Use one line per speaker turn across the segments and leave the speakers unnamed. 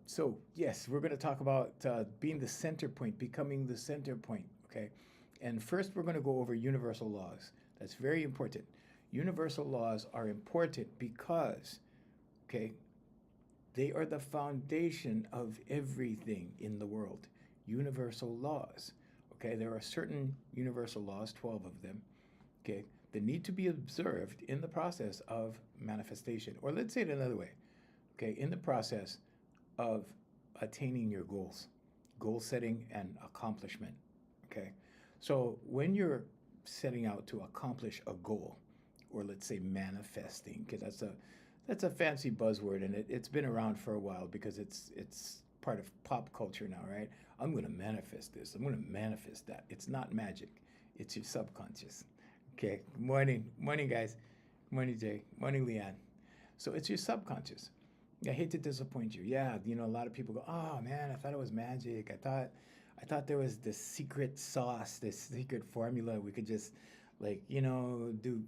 So yes, we're going to talk about being the center point, becoming the center point. Okay, and first we're going to go over universal laws. That's very important. Universal laws are important because, okay, they are the foundation of everything in the world. Universal laws. Okay, there are certain universal laws, 12 of them, okay, that need to be observed in the process of manifestation. Or let's say it another way, okay, in the process of attaining your goals, goal setting and accomplishment. Okay, so when you're setting out to accomplish a goal, or let's say manifesting, because that's a fancy buzzword, and it's been around for a while because it's part of pop culture now, right? I'm going to manifest this. I'm going to manifest that. It's not magic. It's your subconscious. Okay. Morning, morning, guys. Morning, Jay. Morning, Leanne. So it's your subconscious. I hate to disappoint you. Yeah, a lot of people go, "Oh man, I thought it was magic. I thought there was this secret sauce, this secret formula we could just like, do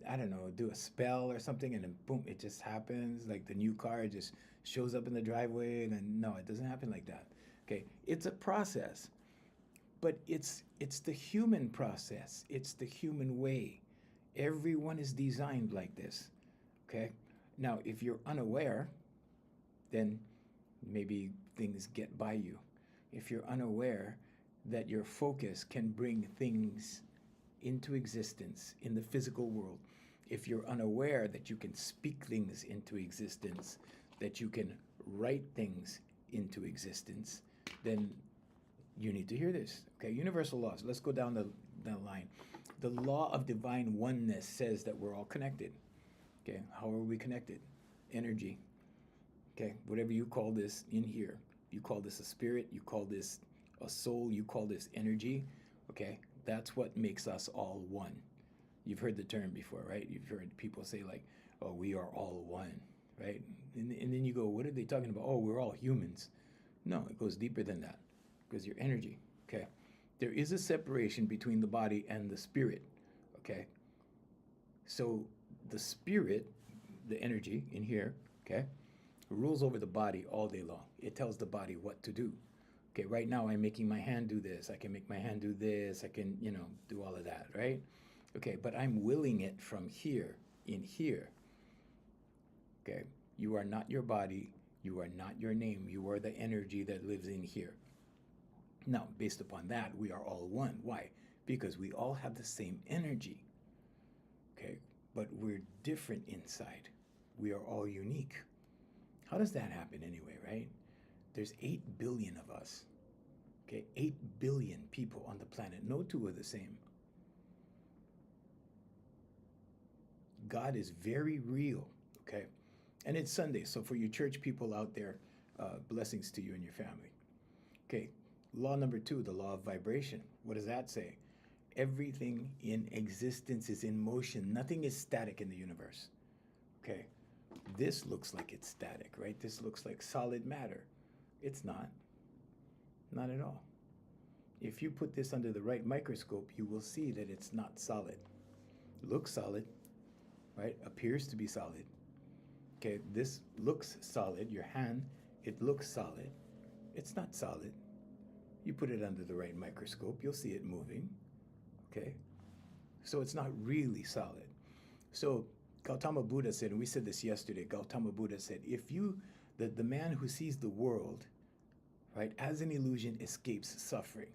I don't know, do a spell or something and then boom, it just happens. Like the new car just shows up in the driveway and then no, it doesn't happen like that." Okay? It's a process, but it's the human process. It's the human way. Everyone is designed like this. Okay? Now, if you're unaware, then maybe things get by you. If you're unaware that your focus can bring things into existence in the physical world, if you're unaware that you can speak things into existence, that you can write things into existence, then you need to hear this. Okay, universal laws. Let's go down the line. The law of divine oneness says that we're all connected. Okay, how are we connected? Energy. Okay, whatever you call this in here, you call this a spirit, you call this a soul, you call this energy. Okay, that's what makes us all one. You've heard the term before, right? You've heard people say like, "Oh, we are all one," right? And then you go, "What are they talking about?" "Oh, we're all humans." No, it goes deeper than that because you're energy. Okay, there is a separation between the body and the spirit. Okay, so the spirit, the energy in here, okay, rules over the body all day long. It tells the body what to do. Okay, right now I'm making my hand do this. I can make my hand do this. I can, do all of that, right? Okay, but I'm willing it from here, in here. Okay, you are not your body. You are not your name. You are the energy that lives in here. Now, based upon that, we are all one. Why? Because we all have the same energy. Okay, but we're different inside. We are all unique. How does that happen anyway, right? There's 8 billion of us. Okay, 8 billion people on the planet. No two are the same. God is very real, okay? And it's Sunday, so for you church people out there, blessings to you and your family. Okay, law number 2, the law of vibration. What does that say? Everything in existence is in motion. Nothing is static in the universe. Okay, this looks like it's static, right? This looks like solid matter. It's not. Not at all. If you put this under the right microscope, you will see that it's not solid. Looks solid, right? Appears to be solid. Okay, this looks solid. Your hand, it looks solid. It's not solid. You put it under the right microscope, you'll see it moving. Okay, so it's not really solid. So Gautama Buddha said, and we said this yesterday, Gautama Buddha said, if you, the man who sees the world, right, as an illusion escapes suffering.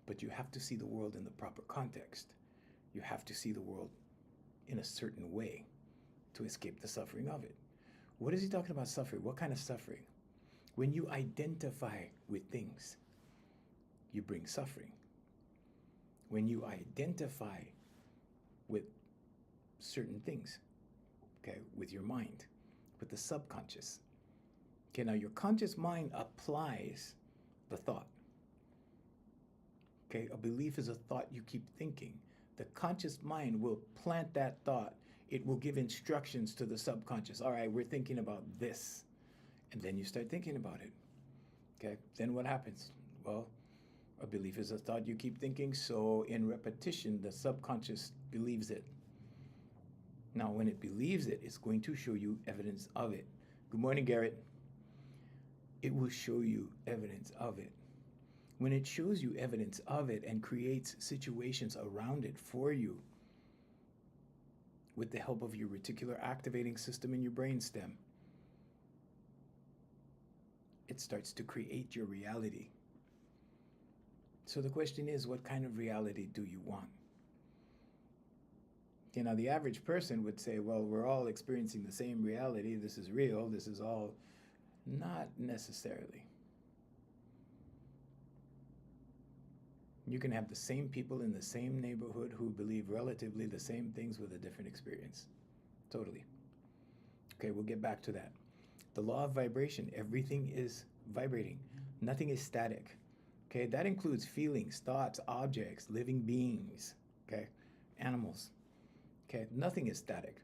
But you have to see the world in the proper context. You have to see the world in a certain way to escape the suffering of it. What is he talking about suffering? What kind of suffering? When you identify with things, you bring suffering. When you identify with certain things, okay, with your mind, with the subconscious. Okay, now your conscious mind applies the thought. Okay, a belief is a thought you keep thinking. The conscious mind will plant that thought. It will give instructions to the subconscious. All right, we're thinking about this. And then you start thinking about it. Okay, then what happens? Well, a belief is a thought you keep thinking, so in repetition, the subconscious believes it. Now, when it believes it, it's going to show you evidence of it. Good morning, Garrett. It will show you evidence of it. When it shows you evidence of it and creates situations around it for you with the help of your reticular activating system in your brainstem, it starts to create your reality. So the question is, what kind of reality do you want? You know, the average person would say, well, we're all experiencing the same reality. This is real. This is all. Not necessarily. You can have the same people in the same neighborhood who believe relatively the same things with a different experience. Totally. Okay, we'll get back to that. The law of vibration, everything is vibrating. Nothing is static. Okay, that includes feelings, thoughts, objects, living beings, okay, animals. Okay, nothing is static.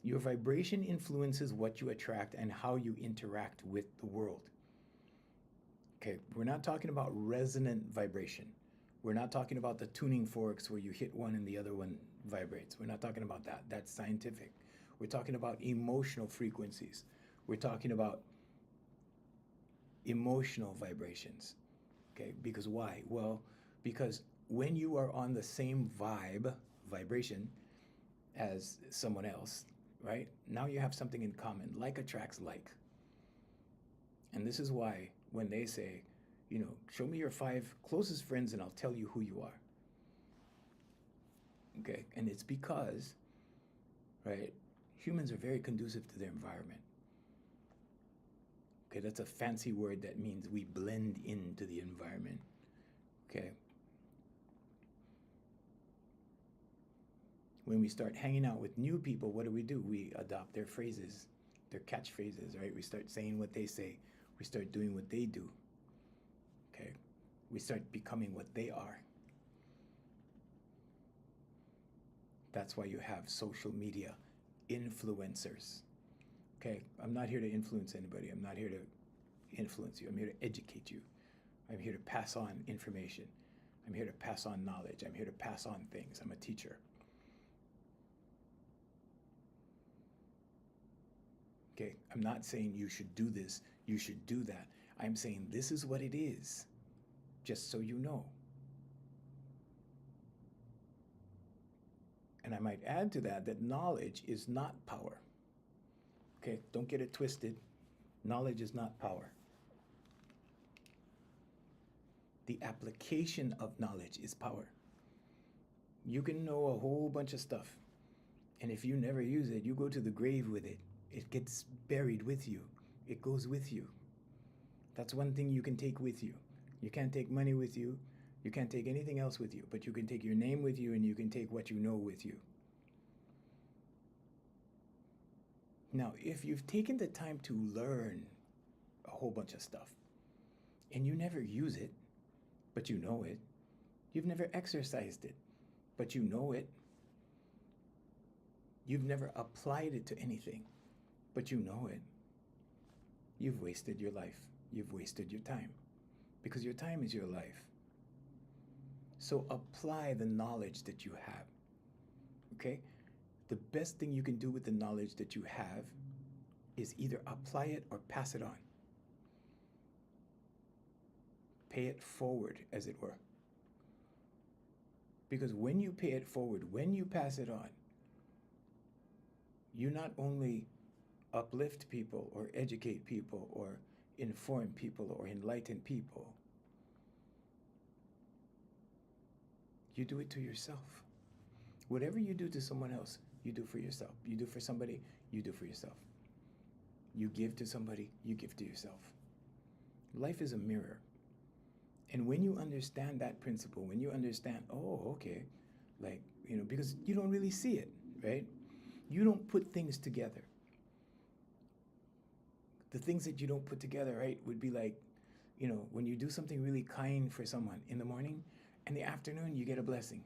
Your vibration influences what you attract and how you interact with the world. Okay, we're not talking about resonant vibration. We're not talking about the tuning forks where you hit one and the other one vibrates. We're not talking about that. That's scientific. We're talking about emotional frequencies. We're talking about emotional vibrations. Okay, because why? Well, because when you are on the same vibration as someone else, right? Now you have something in common. Like attracts like. And this is why when they say, you know, show me your 5 closest friends and I'll tell you who you are. Okay, and it's because, right, humans are very conducive to their environment. Okay, that's a fancy word that means we blend into the environment. Okay. When we start hanging out with new people, what do? We adopt their phrases, their catchphrases, right? We start saying what they say. We start doing what they do. Okay? We start becoming what they are. That's why you have social media influencers. Okay? I'm not here to influence anybody. I'm not here to influence you. I'm here to educate you. I'm here to pass on information. I'm here to pass on knowledge. I'm here to pass on things. I'm a teacher. Okay, I'm not saying you should do this, you should do that. I'm saying this is what it is, just so you know. And I might add to that that knowledge is not power. Okay, don't get it twisted. Knowledge is not power. The application of knowledge is power. You can know a whole bunch of stuff, and if you never use it, you go to the grave with it. It gets buried with you. It goes with you. That's one thing you can take with you. You can't take money with you. You can't take anything else with you, but you can take your name with you and you can take what you know with you. Now, if you've taken the time to learn a whole bunch of stuff and you never use it, but you know it, you've never exercised it, but you know it, you've never applied it to anything, but you know it, you've wasted your life. You've wasted your time because your time is your life. So apply the knowledge that you have, okay? The best thing you can do with the knowledge that you have is either apply it or pass it on. Pay it forward, as it were. Because when you pay it forward, when you pass it on, you not only uplift people or educate people or inform people or enlighten people, you do it to yourself. Whatever you do to someone else, you do for yourself. You do for somebody, you do for yourself. You give to somebody, you give to yourself. Life is a mirror. And when you understand that principle, when you understand, oh, okay, like, you know, because you don't really see it, right? You don't put things together. The things that you don't put together, right, would be like, you know, when you do something really kind for someone in the morning, in the afternoon, you get a blessing.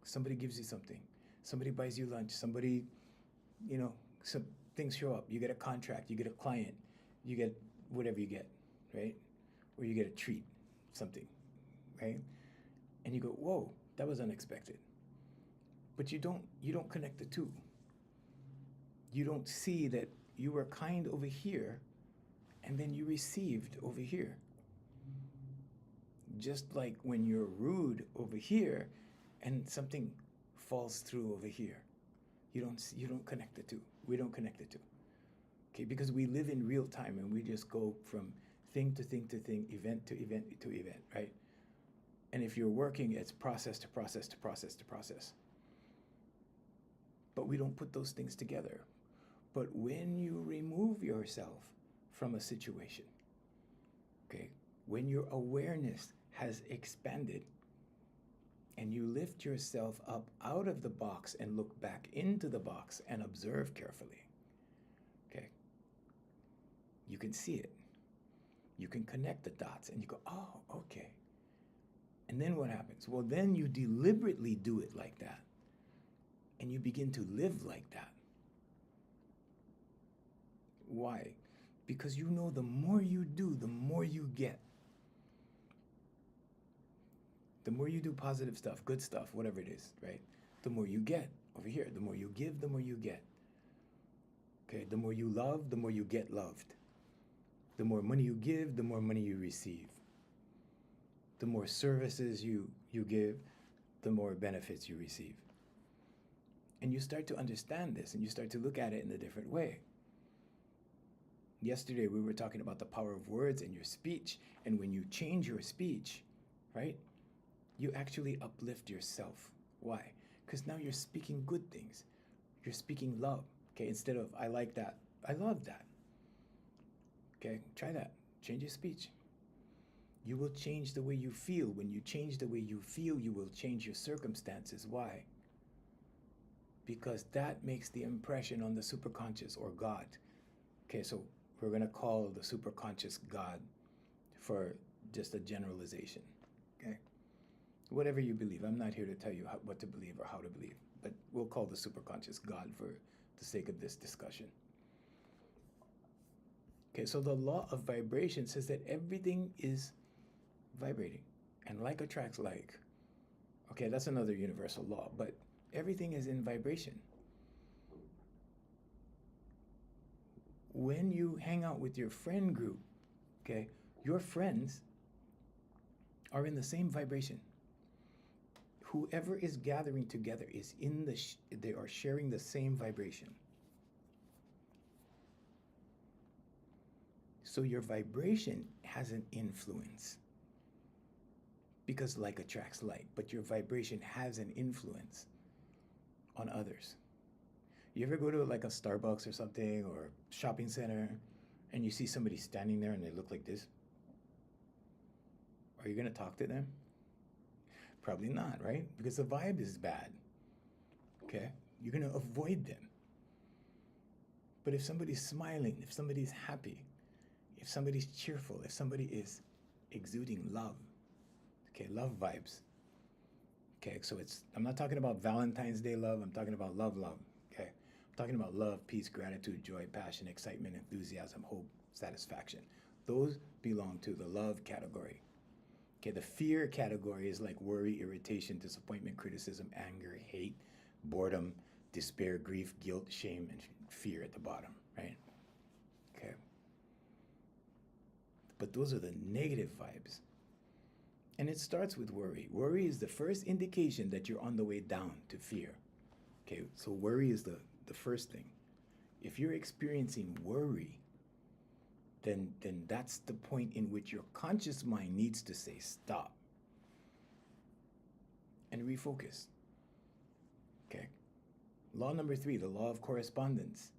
Somebody gives you something. Somebody buys you lunch. Somebody, you know, some things show up. You get a contract. You get a client. You get whatever you get, right? Or you get a treat, something, right? And you go, whoa, that was unexpected. But you don't connect the two. You don't see that, you were kind over here, and then you received over here. Just like when you're rude over here, and something falls through over here. You don't connect the two. We don't connect the two. Okay, because we live in real time and we just go from thing to thing to thing, event to event to event, right? And if you're working, it's process to process to process to process. But we don't put those things together. But when you remove yourself from a situation, okay, when your awareness has expanded and you lift yourself up out of the box and look back into the box and observe carefully, okay, you can see it. You can connect the dots and you go, oh, okay. And then what happens? Well, then you deliberately do it like that. And you begin to live like that. Why? Because you know the more you do, the more you get. The more you do positive stuff, good stuff, whatever it is, right? The more you get over here. The more you give, the more you get. Okay, the more you love, the more you get loved. The more money you give, the more money you receive. The more services you give, the more benefits you receive. And you start to understand this and you start to look at it in a different way. Yesterday we were talking about the power of words in your speech, and when you change your speech, right, you actually uplift yourself. Why? Because now you're speaking good things. You're speaking love. Okay, instead of I like that, I love that. Okay, try that. Change your speech. You will change the way you feel. When you change the way you feel, you will change your circumstances. Why? Because that makes the impression on the superconscious or God. Okay, so we're going to call the superconscious God for just a generalization. Okay? Whatever you believe. I'm not here to tell you what to believe or how to believe, but we'll call the superconscious God for the sake of this discussion. Okay, so the law of vibration says that everything is vibrating, and like attracts like. Okay, that's another universal law, but everything is in vibration. When you hang out with your friend group, okay, your friends are in the same vibration. Whoever is gathering together is in they are sharing the same vibration. So your vibration has an influence, because like attracts like, but your vibration has an influence on others. You ever go to like a Starbucks or something, or shopping center, and you see somebody standing there and they look like this? Are you going to talk to them? Probably not, right? Because the vibe is bad. Okay? You're going to avoid them. But if somebody's smiling, if somebody's happy, if somebody's cheerful, if somebody is exuding love, okay, love vibes. Okay, so I'm not talking about Valentine's Day love, I'm talking about love, okay? I'm talking about love, peace, gratitude, joy, passion, excitement, enthusiasm, hope, satisfaction. Those belong to the love category. Okay, the fear category is like worry, irritation, disappointment, criticism, anger, hate, boredom, despair, grief, guilt, shame, and fear at the bottom, right? Okay. But those are the negative vibes. And it starts with worry. Worry is the first indication that you're on the way down to fear. Okay, so worry is the first thing. If you're experiencing worry, then that's the point in which your conscious mind needs to say stop and refocus. Okay. Law number 3, the law of correspondence.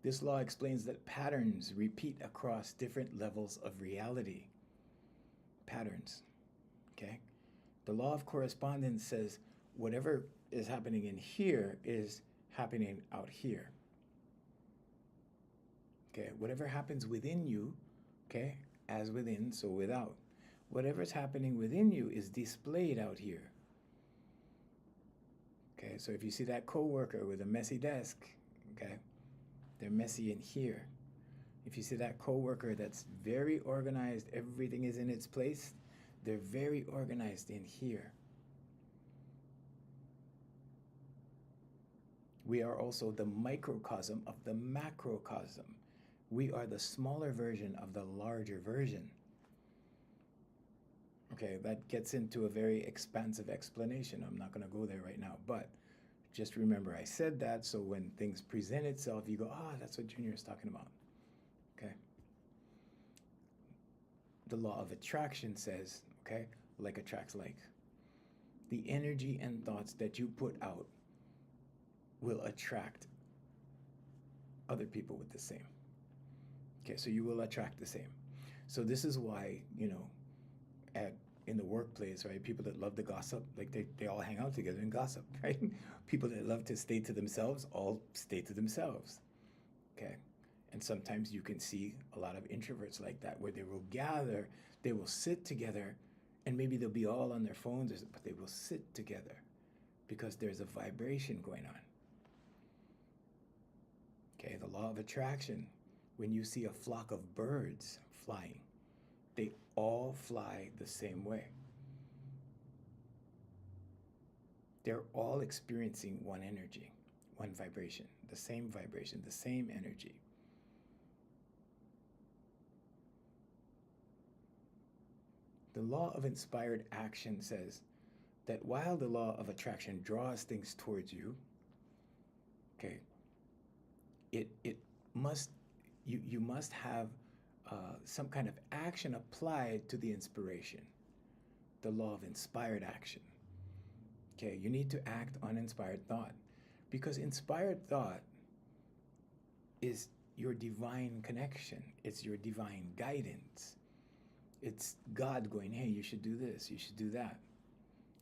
This law explains that patterns repeat across different levels of reality. Patterns. Okay? The law of correspondence says whatever is happening in here is happening out here. Okay? Whatever happens within you, okay, as within, so without. Whatever's happening within you is displayed out here. Okay? So if you see that coworker with a messy desk, okay, they're messy in here. If you see that coworker that's very organized, everything is in its place, they're very organized in here. We are also the microcosm of the macrocosm. We are the smaller version of the larger version. Okay, that gets into a very expansive explanation. I'm not going to go there right now, but just remember I said that so when things present itself, you go, ah, that's what Junior is talking about. Okay. The law of attraction says, okay, like attracts like. The energy and thoughts that you put out will attract other people with the same. Okay, so you will attract the same. So this is why, in the workplace, right, people that love to gossip, like they all hang out together and gossip, right? People that love to stay to themselves all stay to themselves. Okay. And sometimes you can see a lot of introverts like that, where they will gather, they will sit together, and maybe they'll be all on their phones, but they will sit together because there's a vibration going on. Okay, the law of attraction. When you see a flock of birds flying, they all fly the same way. They're all experiencing one energy, one vibration, the same energy. The law of inspired action says that while the law of attraction draws things towards you, okay, you must have some kind of action applied to the inspiration. The law of inspired action. Okay, you need to act on inspired thought, because inspired thought is your divine connection. It's your divine guidance. It's God going, hey, you should do this, you should do that.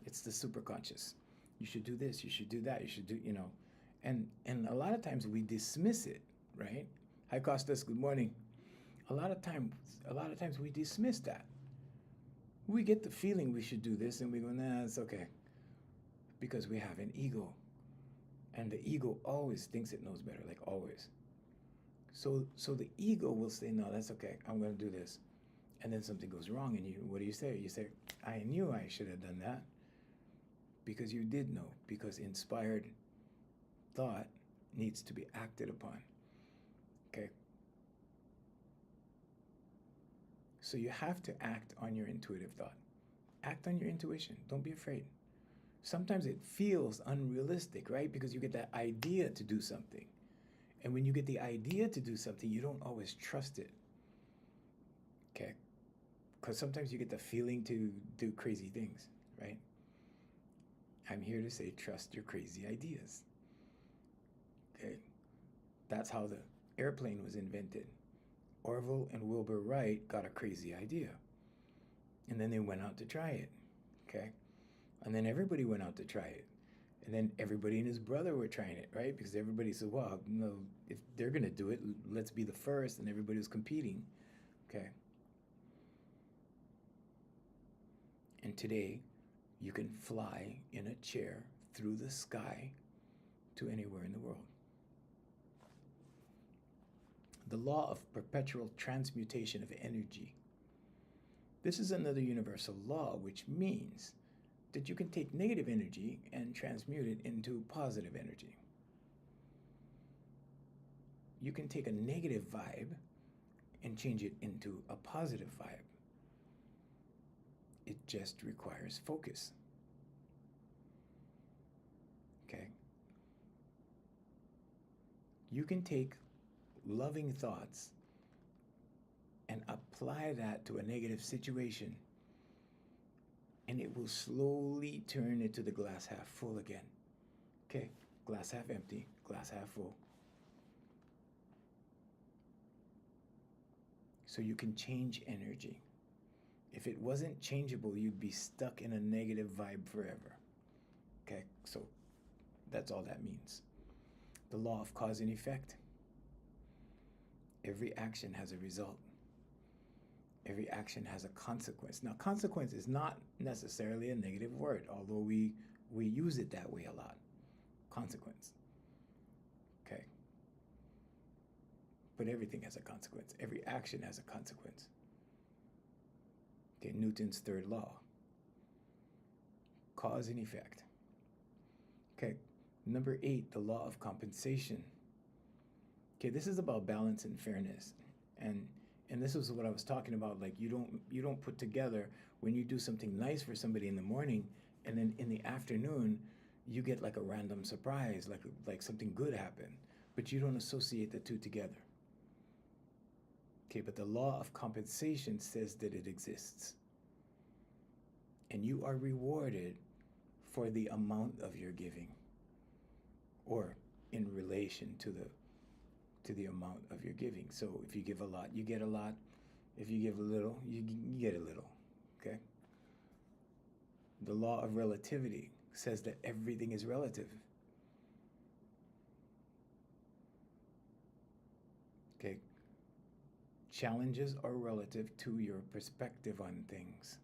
It's the superconscious. You should do this, you should do that, you should do, And a lot of times we dismiss it, right? Hi, Costas, good morning. A lot of times we dismiss that. We get the feeling we should do this and we go, nah, it's okay. Because we have an ego. And the ego always thinks it knows better, like always. So the ego will say, no, that's okay, I'm going to do this. And then something goes wrong, and what do you say? You say, I knew I should have done that. Because you did know, because inspired thought needs to be acted upon. Okay? So you have to act on your intuitive thought. Act on your intuition. Don't be afraid. Sometimes it feels unrealistic, right? Because you get that idea to do something. And when you get the idea to do something, you don't always trust it. Okay? Because sometimes you get the feeling to do crazy things, right? I'm here to say, trust your crazy ideas. Okay? That's how the airplane was invented. Orville and Wilbur Wright got a crazy idea. And then they went out to try it. Okay? And then everybody went out to try it. And then everybody and his brother were trying it, right? Because everybody said, well, if they're going to do it, let's be the first. And everybody was competing. Okay? And today, you can fly in a chair through the sky to anywhere in the world. The law of perpetual transmutation of energy. This is another universal law, which means that you can take negative energy and transmute it into positive energy. You can take a negative vibe and change it into a positive vibe. It just requires focus. Okay? You can take loving thoughts and apply that to a negative situation, and it will slowly turn into the glass half full again. Okay, glass half empty, glass half full. So you can change energy. If it wasn't changeable, you'd be stuck in a negative vibe forever. Okay, so that's all that means. The law of cause and effect. Every action has a result. Every action has a consequence. Now, consequence is not necessarily a negative word, although we use it that way a lot. Consequence. Okay. But everything has a consequence. Every action has a consequence. Okay, Newton's third law. Cause and effect. Okay, Number 8, the law of compensation. Okay, this is about balance and fairness. And this is what I was talking about. Like you don't put together when you do something nice for somebody in the morning, and then in the afternoon you get like a random surprise, like something good happened, but you don't associate the two together. Okay, but the law of compensation says that it exists. And you are rewarded for the amount of your giving, or in relation to the amount of your giving. So if you give a lot, you get a lot. If you give a little, you get a little. Okay? The law of relativity says that everything is relative. Okay? Challenges are relative to your perspective on things.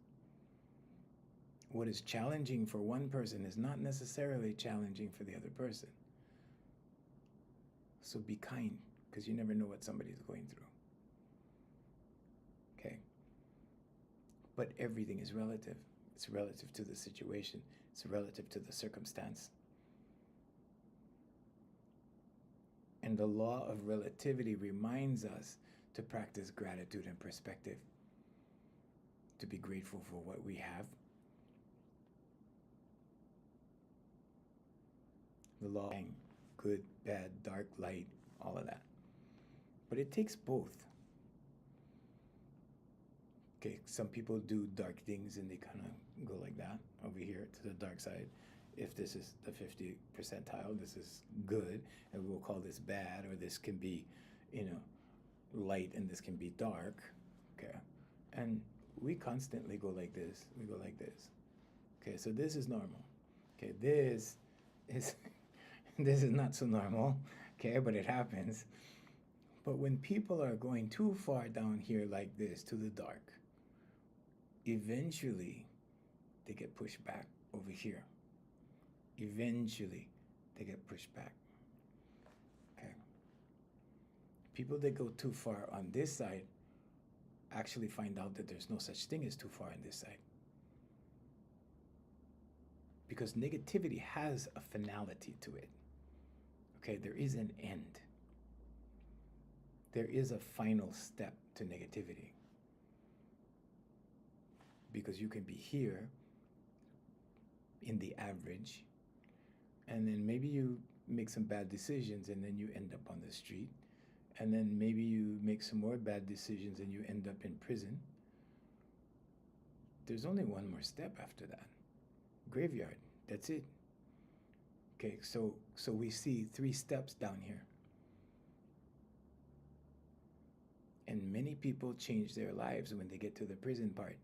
What is challenging for one person is not necessarily challenging for the other person. So be kind, because you never know what somebody's going through. Okay? But everything is relative. It's relative to the situation. It's relative to the circumstance. And the law of relativity reminds us to practice gratitude and perspective, to be grateful for what we have. The law of good, bad, dark, light, all of that. But it takes both. Okay, some people do dark things and they kind of go like that over here to the dark side. If this is the 50 percentile, this is good, and we'll call this bad, or this can be, light and this can be dark. Okay, and we constantly go like this. We go like this. Okay, so this is normal. Okay, this is this is not so normal. Okay, but it happens. But when people are going too far down here like this to the dark, eventually they get pushed back over here. Eventually they get pushed back. Okay. People that go too far on this side actually find out that there's no such thing as too far on this side. Because negativity has a finality to it. Okay, there is an end. There is a final step to negativity. Because you can be here in the average, and then maybe you make some bad decisions and then you end up on the street, and then maybe you make some more bad decisions and you end up in prison. There's only one more step after that. Graveyard. That's it. Okay, so we see 3 steps down here. And many people change their lives when they get to the prison part.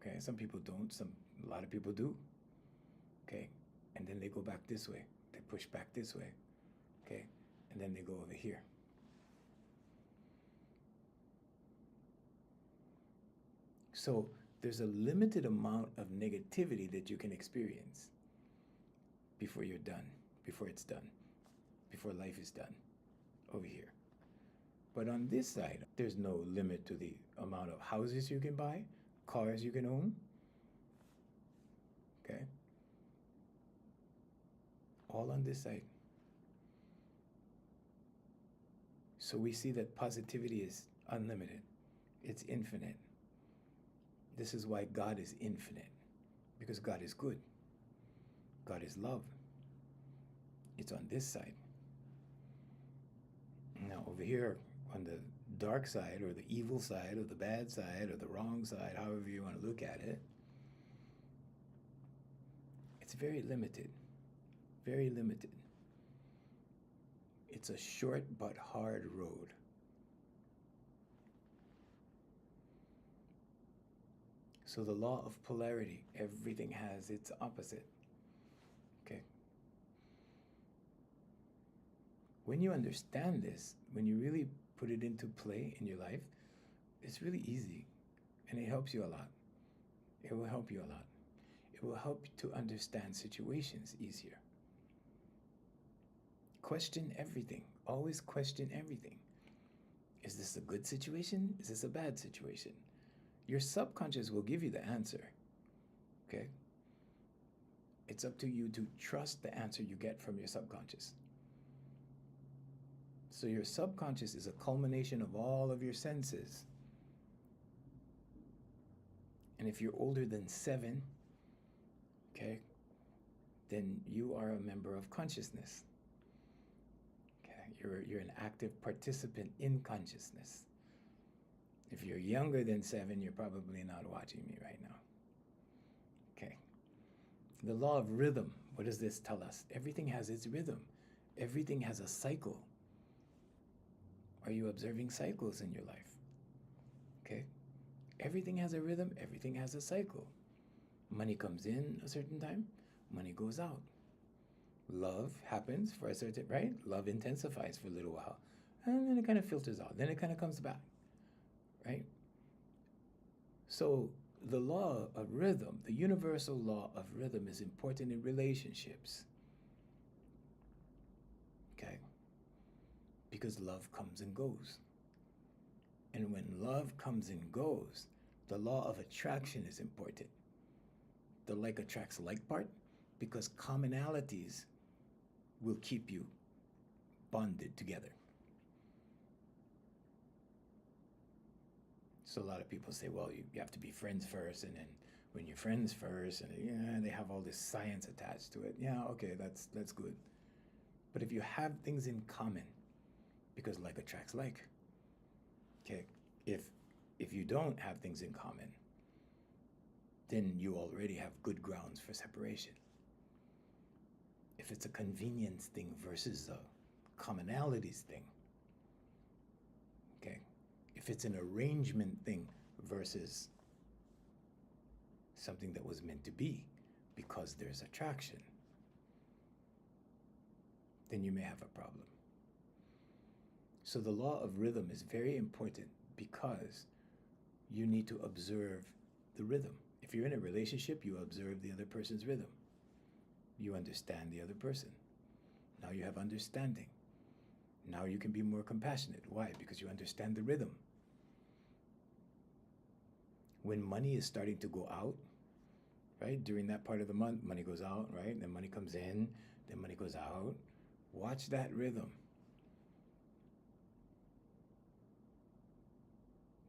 Okay, some people don't, a lot of people do. Okay, and then they go back this way. They push back this way. Okay, and then they go over here. So there's a limited amount of negativity that you can experience before you're done, before it's done, before life is done over here. But on this side, there's no limit to the amount of houses you can buy, cars you can own. Okay? All on this side. So we see that positivity is unlimited. It's infinite. This is why God is infinite, because God is good. God is love. It's on this side. Now over here, on the dark side, or the evil side, or the bad side, or the wrong side, however you want to look at it, it's very limited. Very limited. It's a short but hard road. So the law of polarity, everything has its opposite. Okay? When you understand this, when you really put it into play in your life, it's really easy, and it helps you a lot. It will help you a lot. It will help you to understand situations easier. Question everything. Always question everything. Is this a good situation? Is this a bad situation? Your subconscious will give you the answer. Okay? It's up to you to trust the answer you get from your subconscious. So your subconscious is a culmination of all of your senses. And if you're older than 7, okay, then you are a member of consciousness. Okay, you're an active participant in consciousness. If you're younger than 7, you're probably not watching me right now. Okay. The law of rhythm, what does this tell us? Everything has its rhythm. Everything has a cycle. Are you observing cycles in your life? Okay. Everything has a rhythm. Everything has a cycle. Money comes in a certain time. Money goes out. Love happens for a certain, right? Love intensifies for a little while. And then it kind of filters out. Then it kind of comes back, right? So the law of rhythm, the universal law of rhythm is important in relationships. Okay? Because love comes and goes. And when love comes and goes, the law of attraction is important. The like attracts like part, because commonalities will keep you bonded together. So a lot of people say, well, you have to be friends first, and then when you're friends first, and yeah, they have all this science attached to it. Yeah, okay, that's good. But if you have things in common, because like attracts like, okay, if you don't have things in common, then you already have good grounds for separation. If it's a convenience thing versus a commonalities thing, okay, if it's an arrangement thing versus something that was meant to be because there's attraction, then you may have a problem. So the law of rhythm is very important because you need to observe the rhythm. If you're in a relationship, you observe the other person's rhythm. You understand the other person. Now you have understanding. Now you can be more compassionate. Why? Because you understand the rhythm. When money is starting to go out, right? During that part of the month, money goes out, right? Then money comes in, then money goes out. Watch that rhythm.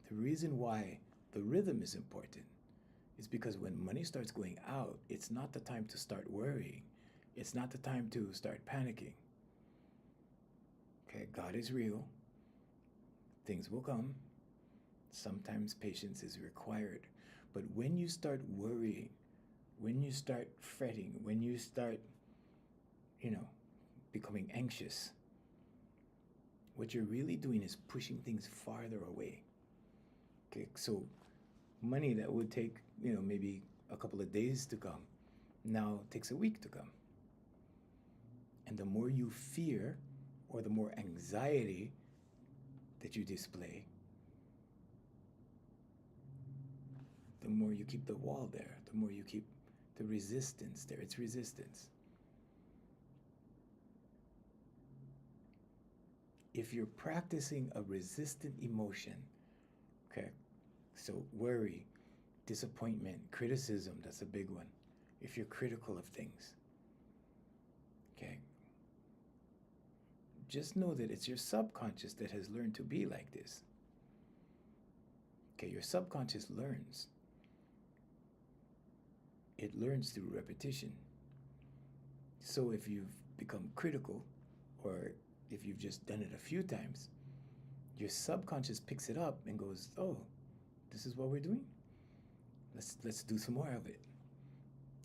The reason why the rhythm is important is because when money starts going out, it's not the time to start worrying. It's not the time to start panicking. Okay, God is real. Things will come. Sometimes patience is required. But when you start worrying, when you start fretting, when you start, becoming anxious, what you're really doing is pushing things farther away. Okay, so money that would take, maybe a couple of days to come, now takes a week to come. And the more you fear, or the more anxiety that you display, the more you keep the wall there, the more you keep the resistance there. It's resistance. If you're practicing a resistant emotion, okay, so worry, disappointment, criticism, that's a big one. If you're critical of things, okay, just know that it's your subconscious that has learned to be like this. Okay, your subconscious learns. It learns through repetition. So if you've become critical, or if you've just done it a few times, your subconscious picks it up and goes, oh, this is what we're doing? Let's do some more of it.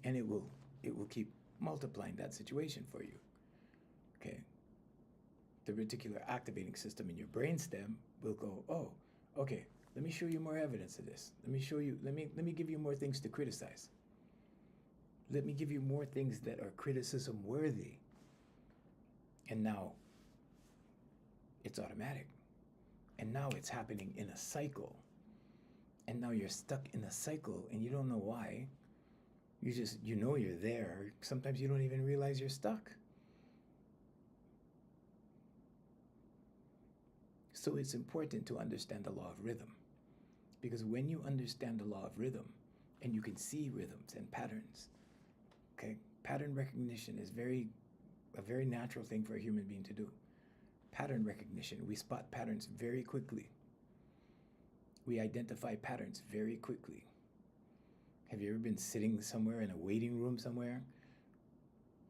And it will keep multiplying that situation for you. Okay. The reticular activating system in your brainstem will go, oh, okay, let me show you more evidence of this. Let me give you more things to criticize. Let me give you more things that are criticism worthy. And now it's automatic. And now it's happening in a cycle. And now you're stuck in a cycle and you don't know why. You know you're there. Sometimes you don't even realize you're stuck. So it's important to understand the law of rhythm. Because when you understand the law of rhythm, and you can see rhythms and patterns, okay? pattern recognition is a very natural thing for a human being to do. Pattern recognition. We spot patterns very quickly. We identify patterns very quickly. Have you ever been sitting somewhere in a waiting room somewhere?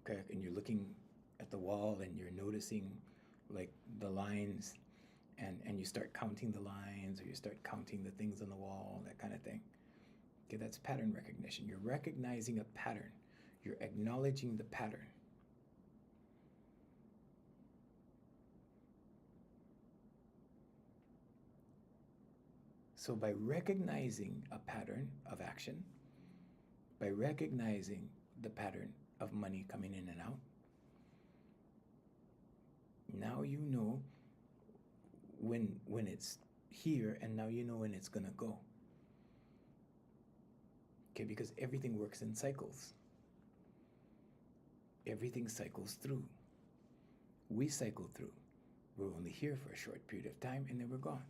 Okay, and you're looking at the wall and you're noticing like the lines, and you start counting the lines, or you start counting the things on the wall, that kind of thing. Okay, that's pattern recognition. You're recognizing a pattern. You're acknowledging the pattern. So by recognizing a pattern of action, by recognizing the pattern of money coming in and out, now you know when it's here, and now you know when it's gonna go. Okay, because everything works in cycles. Everything cycles through. We cycle through. We're only here for a short period of time and then we're gone.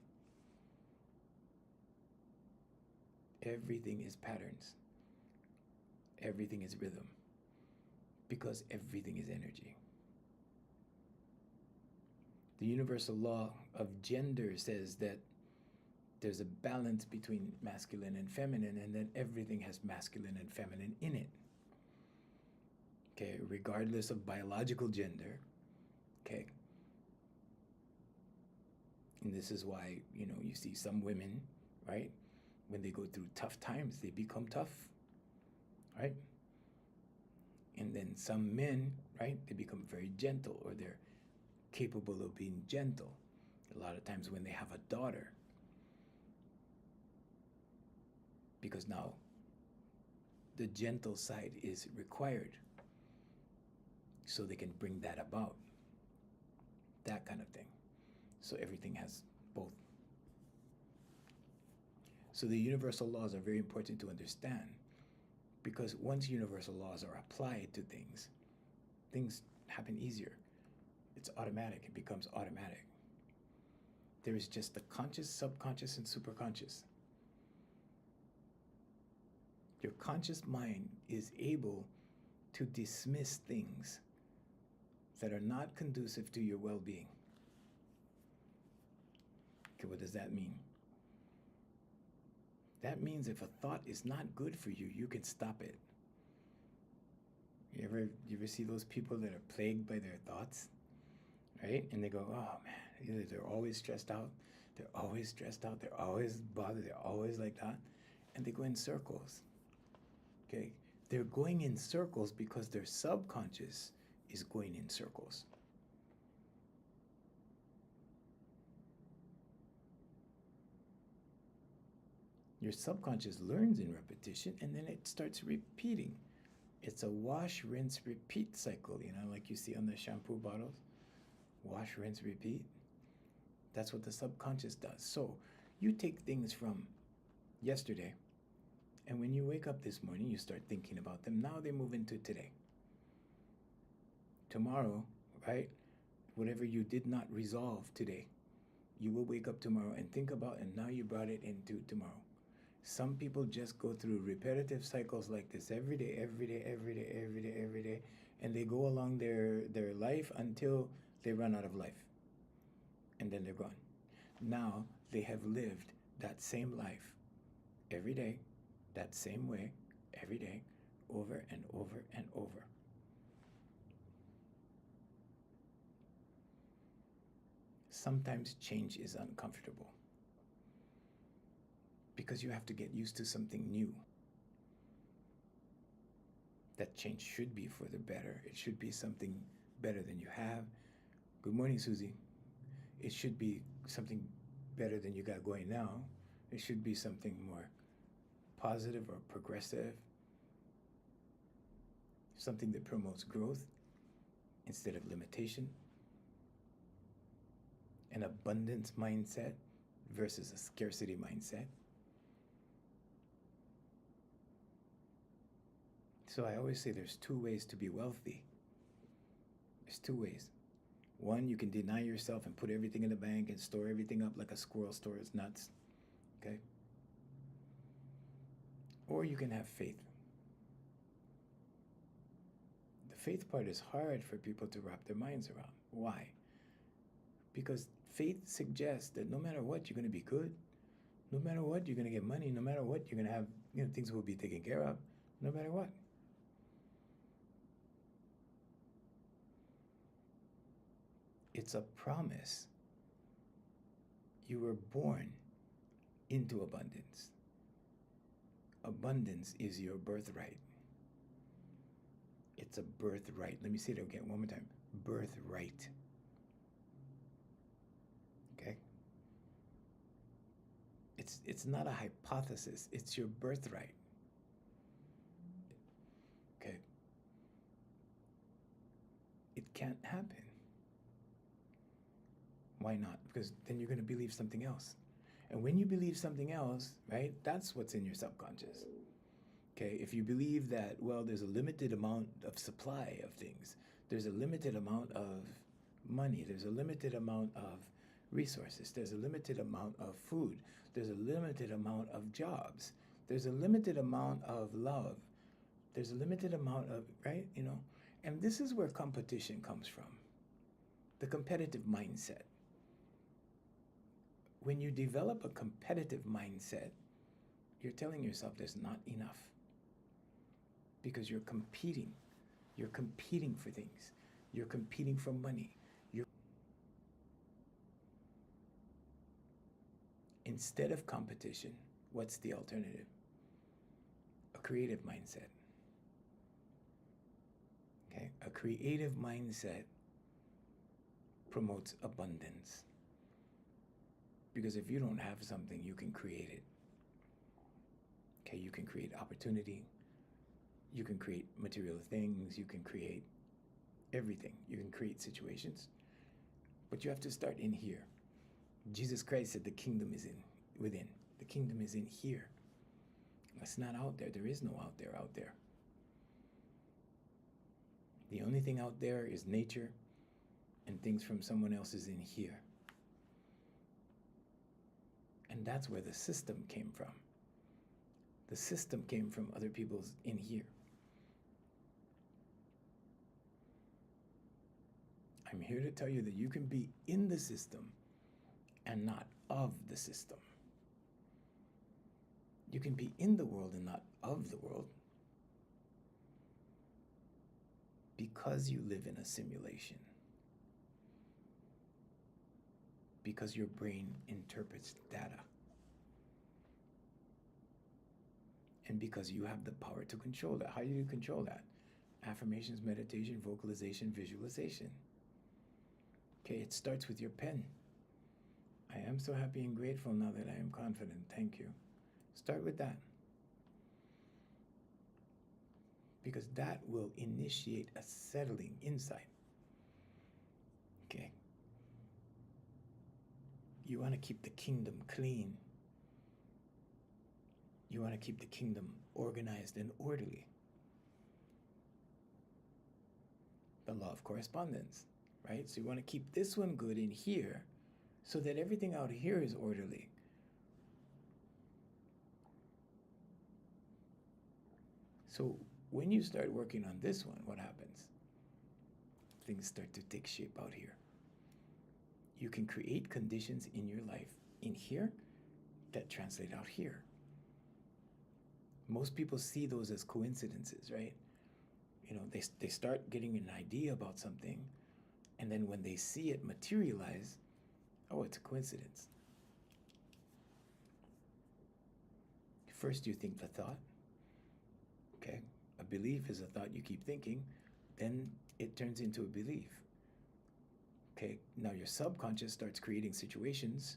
Everything is patterns. Everything is rhythm. Because everything is energy. The universal law of gender says that there's a balance between masculine and feminine, and then everything has masculine and feminine in it. Okay, regardless of biological gender. Okay. And this is why, you see some women, right? When they go through tough times, they become tough, right? And then some men, right, they become very gentle, or they're capable of being gentle. A lot of times when they have a daughter, because now the gentle side is required, so they can bring that about, that kind of thing. So everything has both. So the universal laws are very important to understand, because once universal laws are applied to things, things happen easier. It's automatic. It becomes automatic. There is just the conscious, subconscious, and superconscious. Your conscious mind is able to dismiss things that are not conducive to your well-being. Okay, what does that mean? That means if a thought is not good for you, you can stop it. You ever see those people that are plagued by their thoughts, right? And they go, oh man, they're always stressed out. They're always stressed out. They're always bothered. They're always like that. And they go in circles. Okay? They're going in circles because their subconscious is going in circles. Your subconscious learns in repetition, and then it starts repeating. It's a wash, rinse, repeat cycle, like you see on the shampoo bottles. Wash, rinse, repeat. That's what the subconscious does. So you take things from yesterday, and when you wake up this morning, you start thinking about them. Now they move into today. Tomorrow, right? Whatever you did not resolve today, you will wake up tomorrow and think about, and now you brought it into tomorrow. Some people just go through repetitive cycles like this every day, every day, every day, every day, every day, and they go along their life until they run out of life. And then they're gone. Now they have lived that same life every day, that same way, every day, over and over and over. Sometimes change is uncomfortable, because you have to get used to something new. That change should be for the better. It should be something better than you have. Good morning, Susie. It should be something better than you got going now. It should be something more positive or progressive. Something that promotes growth instead of limitation. An abundance mindset versus a scarcity mindset. So I always say there's two ways to be wealthy. There's two ways. One, you can deny yourself and put everything in the bank and store everything up like a squirrel stores nuts. Okay? Or you can have faith. faith part is hard for people to wrap their minds around. Why? Because faith suggests that no matter what, you're going to be good. No matter what, you're going to get money. No matter what, you're going to have, things will be taken care of. No matter what. It's a promise. You were born into abundance. Abundance is your birthright. It's a birthright. Let me say it again one more time. Birthright. Okay? It's not a hypothesis. It's your birthright. Okay? It can't happen. Why not? Because then you're going to believe something else. And when you believe something else, right, that's what's in your subconscious. Okay, if you believe that, well, there's a limited amount of supply of things, there's a limited amount of money, there's a limited amount of resources, there's a limited amount of food, there's a limited amount of jobs, there's a limited amount of love, there's a limited amount of, right, and this is where competition comes from, the competitive mindset. When you develop a competitive mindset, you're telling yourself there's not enough because you're competing. You're competing for things. You're competing for money. Instead of competition, what's the alternative? A creative mindset. Okay? A creative mindset promotes abundance. Because if you don't have something, you can create it. Okay, you can create opportunity. You can create material things. You can create everything. You can create situations. But you have to start in here. Jesus Christ said the kingdom is within. The kingdom is in here. It's not out there. There is no out there. The only thing out there is nature and things from someone else is in here. And that's where the system came from. The system came from other people's in here. I'm here to tell you that you can be in the system and not of the system. You can be in the world and not of the world because you live in a simulation. Because your brain interprets data. And because you have the power to control that. How do you control that? Affirmations, meditation, vocalization, visualization. Okay, it starts with your pen. I am so happy and grateful now that I am confident. Thank you. Start with that. Because that will initiate a settling inside. Okay. You want to keep the kingdom clean. You want to keep the kingdom organized and orderly. The law of correspondence, right? So you want to keep this one good in here so that everything out here is orderly. So when you start working on this one, what happens? Things start to take shape out here. You can create conditions in your life in here that translate out here. Most people see those as coincidences, right? They start getting an idea about something, and then when they see it materialize, oh, it's a coincidence. First you think the thought, okay? A belief is a thought you keep thinking, then it turns into a belief. Okay, now your subconscious starts creating situations,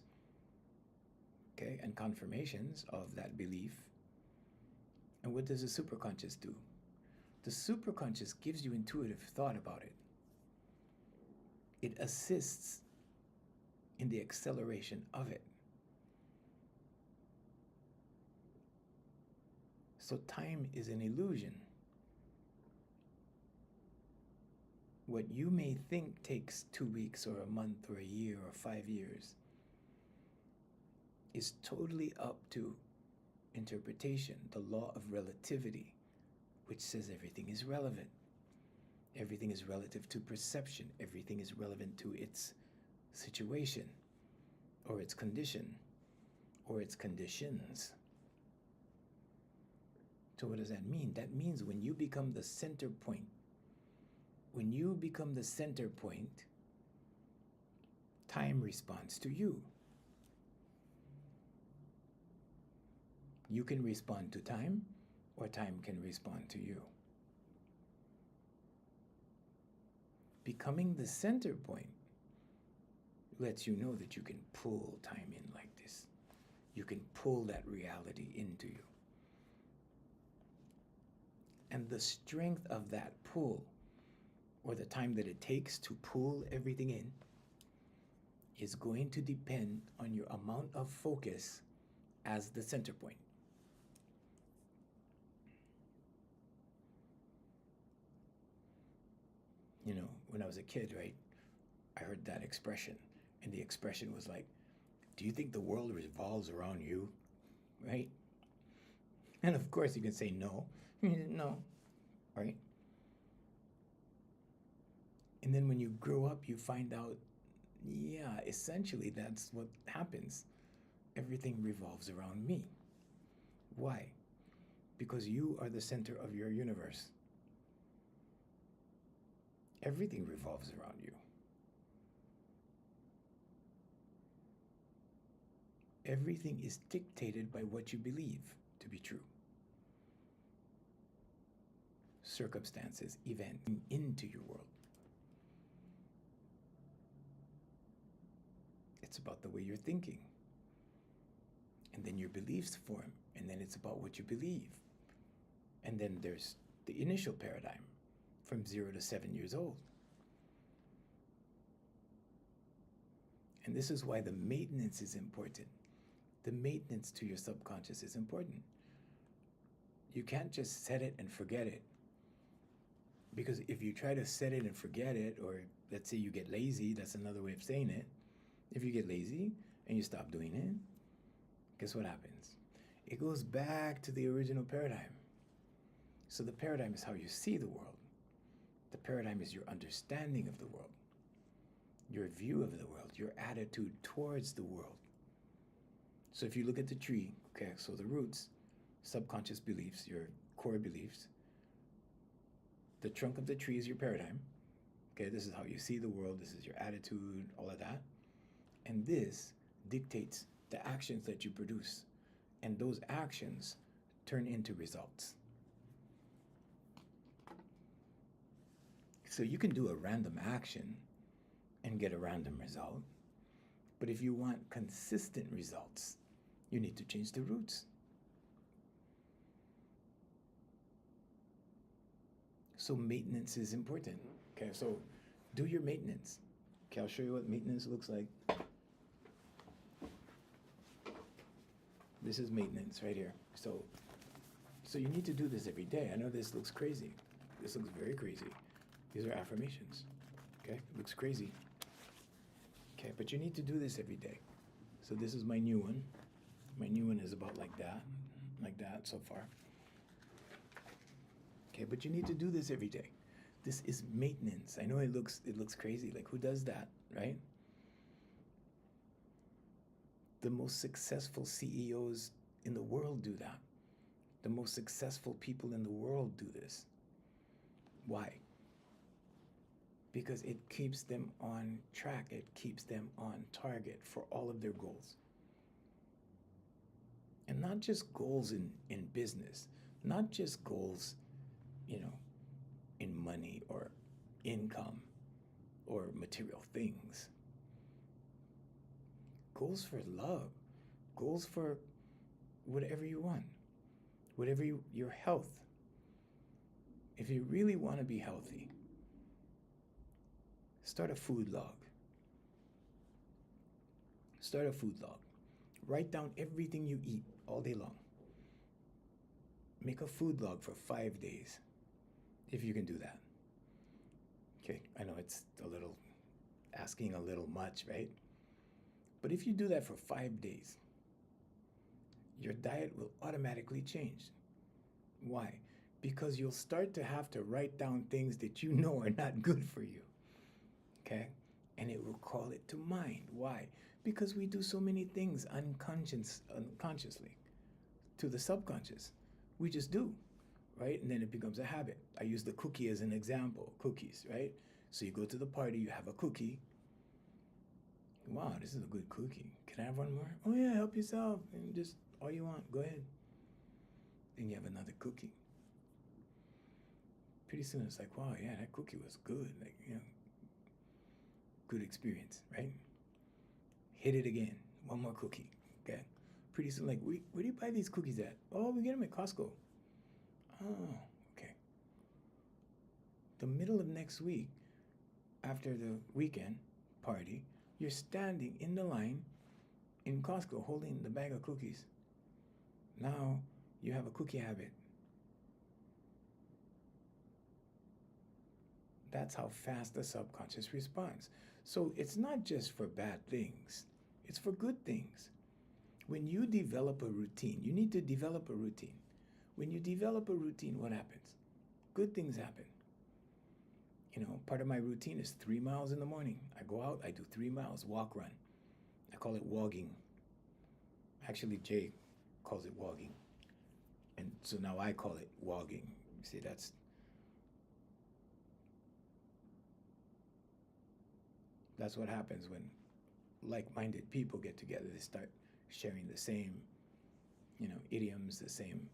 okay, and confirmations of that belief. And what does the superconscious do? The superconscious gives you intuitive thought about it. It assists in the acceleration of it. So time is an illusion. What you may think takes 2 weeks or a month or a year or 5 years is totally up to interpretation, the law of relativity, which says everything is relevant. Everything is relative to perception. Everything is relevant to its situation, or its condition, or its conditions. So what does that mean? That means when you become the center point, time responds to you. You can respond to time, or time can respond to you. Becoming the center point lets you know that you can pull time in like this. You can pull that reality into you. And the strength of that pull, or the time that it takes to pull everything in, is going to depend on your amount of focus as the center point. You know, when I was a kid, right, I heard that expression, and the expression was like, do you think the world revolves around you? Right? And of course you can say no. No, right? And then when you grow up, you find out, yeah, essentially that's what happens. Everything revolves around me. Why? Because you are the center of your universe. Everything revolves around you. Everything is dictated by what you believe to be true. Circumstances, events into your world. It's about the way you're thinking. And then your beliefs form, and then it's about what you believe. And then there's the initial paradigm from 0 to 7 years old. And this is why the maintenance is important. The maintenance to your subconscious is important. You can't just set it and forget it. Because if you try to set it and forget it, or let's say you get lazy, that's another way of saying it. If you get lazy and you stop doing it, guess what happens? It goes back to the original paradigm. So the paradigm is how you see the world. The paradigm is your understanding of the world, your view of the world, your attitude towards the world. So if you look at the tree, okay, so the roots, subconscious beliefs, your core beliefs, the trunk of the tree is your paradigm. Okay, this is how you see the world, this is your attitude, all of that. And this dictates the actions that you produce. And those actions turn into results. So you can do a random action and get a random result. But if you want consistent results, you need to change the roots. So maintenance is important. Okay, so do your maintenance. Okay, I'll show you what maintenance looks like. This is maintenance right here. So you need to do this every day. I know this looks crazy. This looks very crazy. These are affirmations. Okay, it looks crazy. Okay, but you need to do this every day. So this is my new one. My new one is about like that so far. Okay, but you need to do this every day. This is maintenance. I know it looks crazy. Like, who does that, right? The most successful CEOs in the world do that. The most successful people in the world do this. Why? Because it keeps them on track. It keeps them on target for all of their goals. And not just goals in business, not just goals, in money or income or material things. Goals for love, goals for whatever you want, whatever your health. If you really want to be healthy, start a food log. Start a food log. Write down everything you eat all day long. Make a food log for 5 days, if you can do that. Okay, I know it's asking a little much, right? But if you do that for 5 days, your diet will automatically change. Why? because you'll start to have to write down things that you know are not good for you. Okay? And it will call it to mind. Why? Because we do so many things unconsciously to the subconscious. We just do, right? And then it becomes a habit. I use the cookie as an example. Cookies, right? So you go to the party, you have a cookie. Wow, this is a good cookie. Can I have one more? Oh yeah, help yourself. And just all you want, go ahead. Then you have another cookie. Pretty soon it's like, wow, yeah, that cookie was good. Like, good experience, right? Hit it again. One more cookie. Okay. Pretty soon, like, where do you buy these cookies at? Oh, we get them at Costco. Oh, okay. The middle of next week, after the weekend party, you're standing in the line in Costco holding the bag of cookies. Now you have a cookie habit. That's how fast the subconscious responds. So it's not just for bad things, it's for good things. When you develop a routine, you need to develop a routine. When you develop a routine, what happens? Good things happen. Part of my routine is 3 miles in the morning. I go out, I do 3 miles, walk, run. I call it wogging. Actually, Jay calls it wogging. And so now I call it wogging. See, that's what happens when like-minded people get together. They start sharing the same, idioms, the same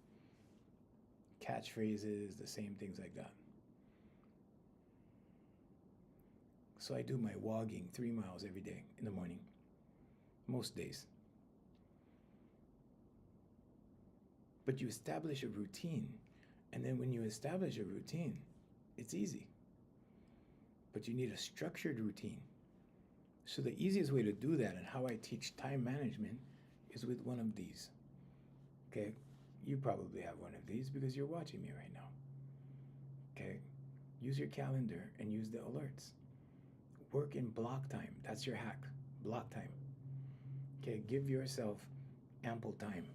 catchphrases, the same things like that. So I do my wogging 3 miles every day in the morning, most days. But you establish a routine, and then when you establish a routine, it's easy. But you need a structured routine. So the easiest way to do that, and how I teach time management, is with one of these. Okay? You probably have one of these because you're watching me right now. Okay? Use your calendar and use the alerts. Work in block time. That's your hack. Block time. Okay? Give yourself ample time.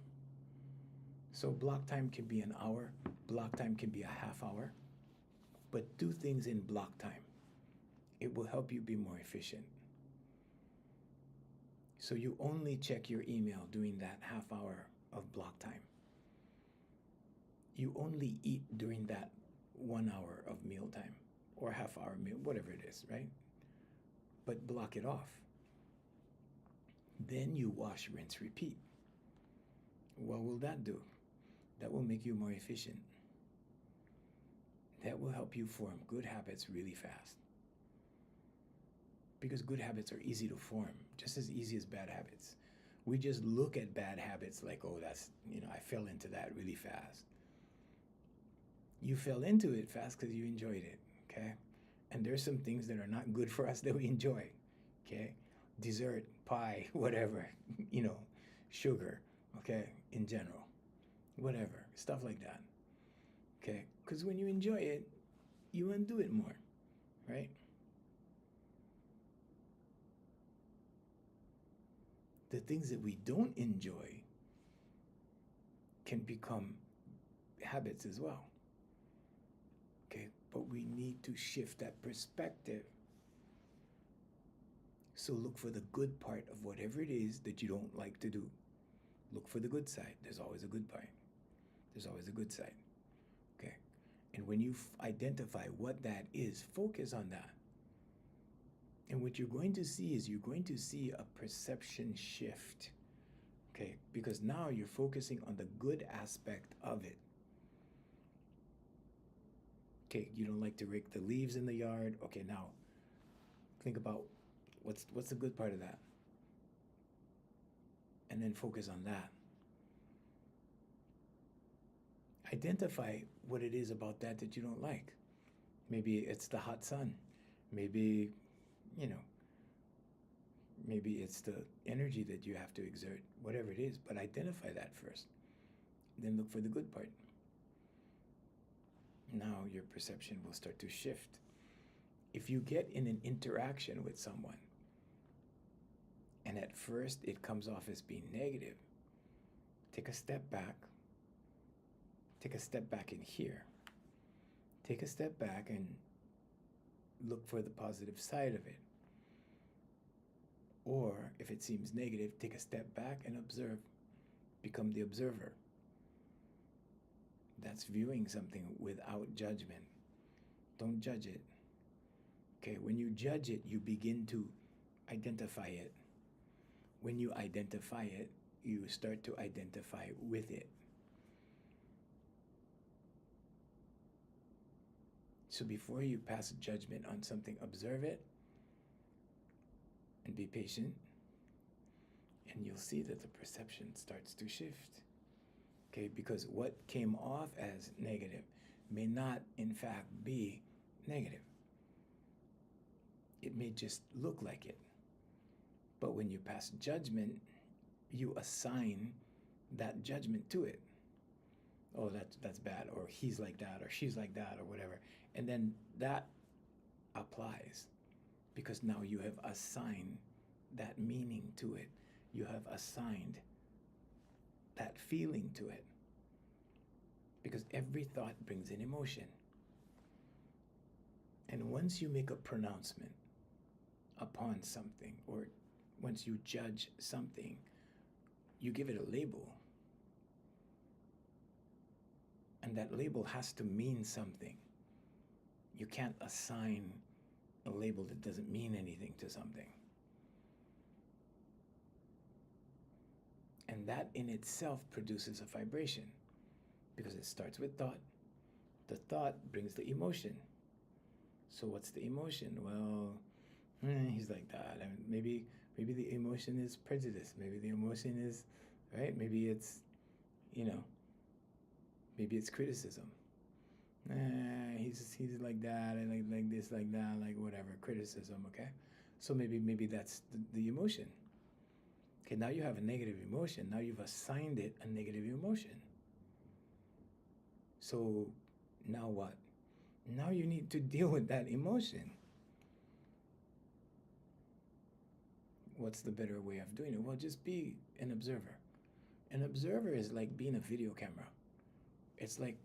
So block time can be an hour. Block time can be a half hour. But do things in block time. It will help you be more efficient. So you only check your email during that half hour of block time. You only eat during that 1 hour of meal time or half hour meal, whatever it is, right? But block it off. Then you wash, rinse, repeat. What will that do? That will make you more efficient. That will help you form good habits really fast. Because good habits are easy to form, just as easy as bad habits. We just look at bad habits like, oh, that's, I fell into that really fast. You fell into it fast because you enjoyed it, okay? And there's some things that are not good for us that we enjoy, okay? Dessert, pie, whatever, sugar, okay, in general, whatever, stuff like that, okay? Because when you enjoy it, you want to do it more, right? The things that we don't enjoy can become habits as well. Okay, but we need to shift that perspective. So look for the good part of whatever it is that you don't like to do. Look for the good side. There's always a good part. There's always a good side. Okay, and when you identify what that is, focus on that. And what you're going to see is you're going to see a perception shift, okay? Because now you're focusing on the good aspect of it. Okay, you don't like to rake the leaves in the yard. Okay, now think about what's the good part of that? And then focus on that. Identify what it is about that you don't like. Maybe it's the hot sun. Maybe maybe it's the energy that you have to exert, whatever it is, but identify that first. Then look for the good part. Now your perception will start to shift. If you get in an interaction with someone, and at first it comes off as being negative, take a step back. Take a step back in here. take a step back and look for the positive side of it. Or if it seems negative, take a step back and observe. Become the observer. That's viewing something without judgment. Don't judge it. Okay, when you judge it, you begin to identify it. When you identify it, you start to identify with it. So before you pass judgment on something, observe it and be patient, and you'll see that the perception starts to shift. Okay, because what came off as negative may not in fact be negative. It may just look like it. But when you pass judgment, you assign that judgment to it. Oh, that's bad, or he's like that, or she's like that, or whatever. And then that applies because now you have assigned that meaning to it. You have assigned that feeling to it. Because every thought brings an emotion. And once you make a pronouncement upon something, or once you judge something, you give it a label. And that label has to mean something. You can't assign a label that doesn't mean anything to something. And that in itself produces a vibration because it starts with thought. The thought brings the emotion. So what's the emotion? Well, he's like that. I mean, maybe the emotion is prejudice. Maybe the emotion is, right? Maybe it's, maybe it's criticism. He's like that, and like this, like that, like whatever, criticism, okay? So maybe that's the emotion. Okay, now you have a negative emotion. Now you've assigned it a negative emotion. So now what? Now you need to deal with that emotion. What's the better way of doing it? Well, just be an observer. An observer is like being a video camera. It's like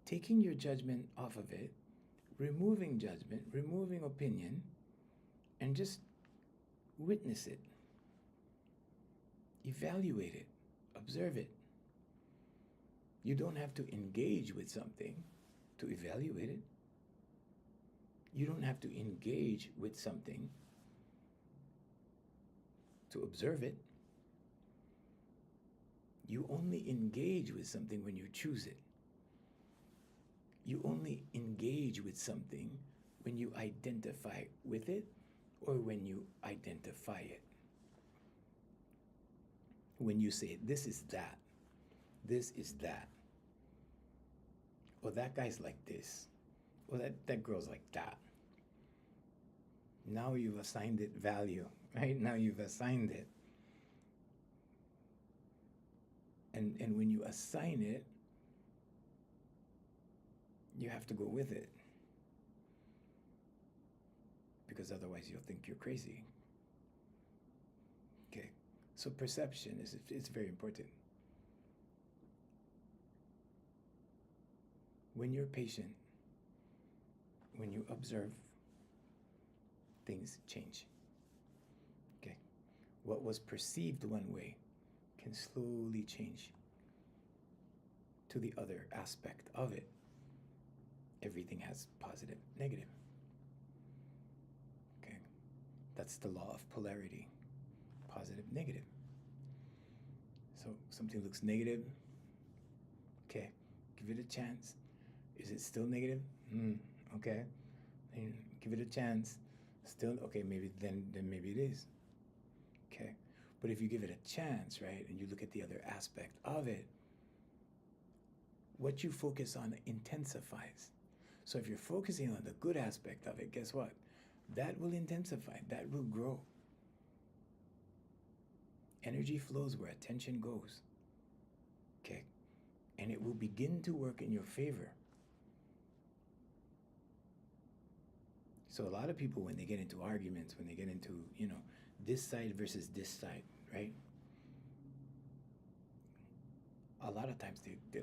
taking your judgment off of it, removing judgment, removing opinion, and just witness it. Evaluate it. Observe it. You don't have to engage with something to evaluate it. You don't have to engage with something to observe it. You only engage with something when you choose it. You only engage with something when you identify with it or when you identify it. When you say, this is that, this is that. Or that guy's like this. Or that girl's like that. Now you've assigned it value, right? Now you've assigned it. And when you assign it, you have to go with it. Because otherwise you'll think you're crazy. Okay, so perception is very important. When you're patient, when you observe, things change. Okay, what was perceived one way can slowly change to the other aspect of it. Everything has positive, negative. Okay, that's the law of polarity. Positive, negative. So something looks negative. Okay, give it a chance. Is it still negative? Okay, and give it a chance. Still okay? Maybe then maybe it is. Okay, but if you give it a chance, right, and you look at the other aspect of it, what you focus on intensifies. So if you're focusing on the good aspect of it, guess what? That will intensify. That will grow. Energy flows where attention goes. Okay, and it will begin to work in your favor. So a lot of people, when they get into arguments, when they get into, this side versus this side, right? A lot of times they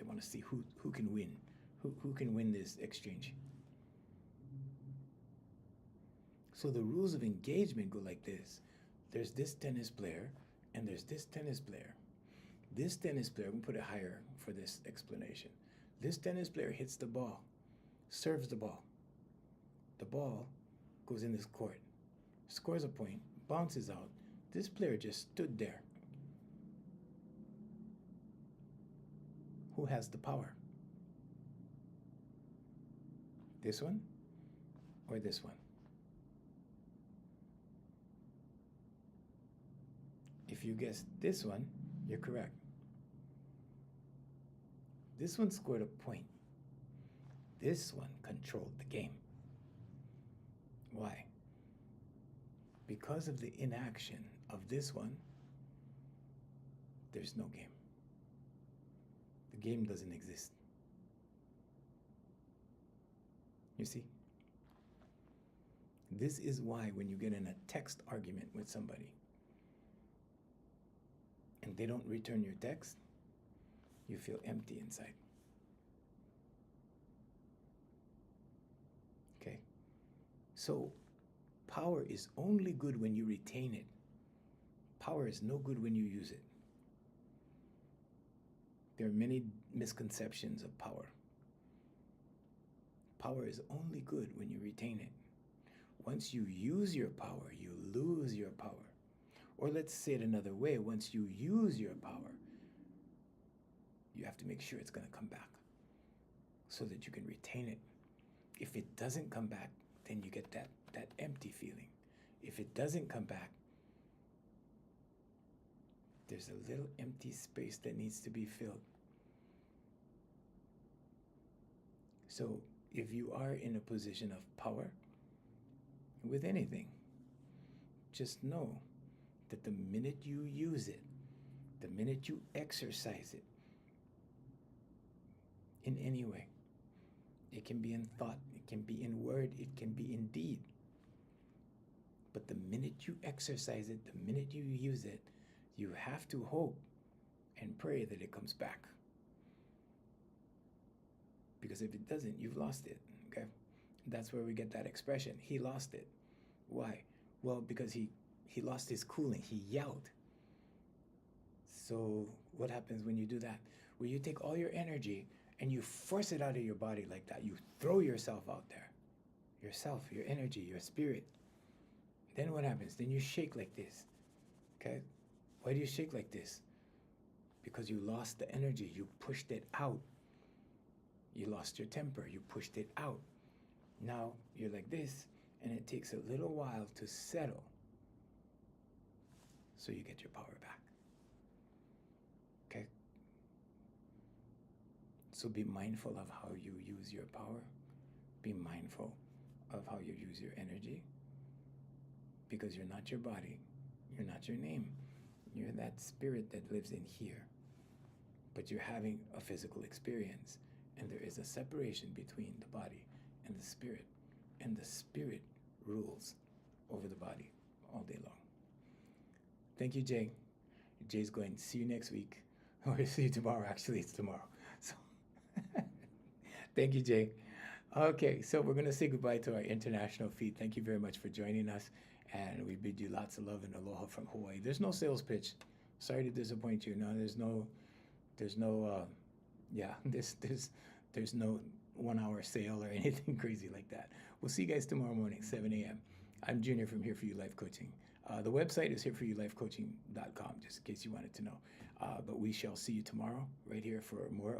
want to see who can win, Who can win this exchange? So the rules of engagement go like this. There's this tennis player and there's this tennis player. This tennis player, I'm going to put it higher for this explanation. This tennis player hits the ball, serves the ball. The ball goes in this court, scores a point, bounces out. This player just stood there. Who has the power? This one or this one? If you guessed this one, you're correct. This one scored a point. This one controlled the game. Why? Because of the inaction of this one, there's no game. The game doesn't exist. You see? This is why when you get in a text argument with somebody and they don't return your text, you feel empty inside. Okay? So, power is only good when you retain it. Power is no good when you use it. There are many misconceptions of power. Power is only good when you retain it. Once you use your power, you lose your power. Or let's say it another way, once you use your power, you have to make sure it's going to come back so that you can retain it. If it doesn't come back, then you get that empty feeling. If it doesn't come back, there's a little empty space that needs to be filled. So if you are in a position of power with anything, just know that the minute you use it, the minute you exercise it in any way, it can be in thought, it can be in word, it can be in deed. But the minute you exercise it, the minute you use it, you have to hope and pray that it comes back. Because if it doesn't, you've lost it, okay? That's where we get that expression, he lost it. Why? Well, because he lost his cooling, he yelled. So what happens when you do that? Well, you take all your energy and you force it out of your body like that. You throw yourself out there. Yourself, your energy, your spirit. Then what happens? Then you shake like this, okay? Why do you shake like this? Because you lost the energy, you pushed it out. You lost your temper, you pushed it out. Now you're like this, and it takes a little while to settle so you get your power back. Okay? So be mindful of how you use your power. Be mindful of how you use your energy. Because you're not your body. You're not your name. You're that spirit that lives in here. But you're having a physical experience. And there is a separation between the body and the spirit. And the spirit rules over the body all day long. Thank you, Jay. Jay's going, see you next week. Or see you tomorrow. Actually, it's tomorrow. So, thank you, Jay. Okay, so we're going to say goodbye to our international feed. Thank you very much for joining us. And we bid you lots of love and aloha from Hawaii. There's no sales pitch. Sorry to disappoint you. No, there's no there's no 1 hour sale or anything crazy like that. We'll see you guys tomorrow morning, 7 a.m. I'm Junior from Here For You Life Coaching. The website is hereforyoulifecoaching.com, just in case you wanted to know. But we shall see you tomorrow right here for more